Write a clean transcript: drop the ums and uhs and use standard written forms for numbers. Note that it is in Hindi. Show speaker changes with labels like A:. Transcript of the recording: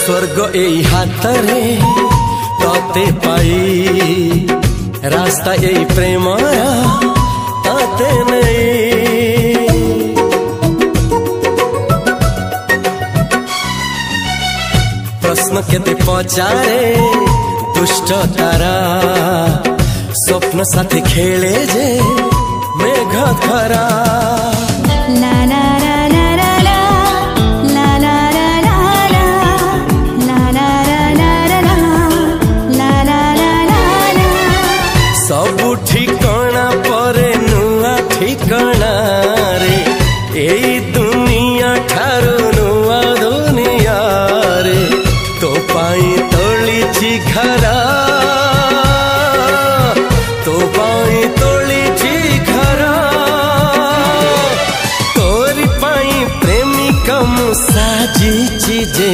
A: स्वर्ग एई हातरे तते पाई रास्ता एई प्रेम तते नहीं। प्रश्न केते पचारे दुष्ट तारा स्वप्न साथी खेले जे मेघ खरा। सबु ठिकाना परे नुआ ठिकाना रे एई दुनिया ठारू नुआ दुनिया रे। तो पाई तोलिछि घरा तो पाई तोलिछि घरा तोरी पाई प्रेमिका मु साजिछि जे।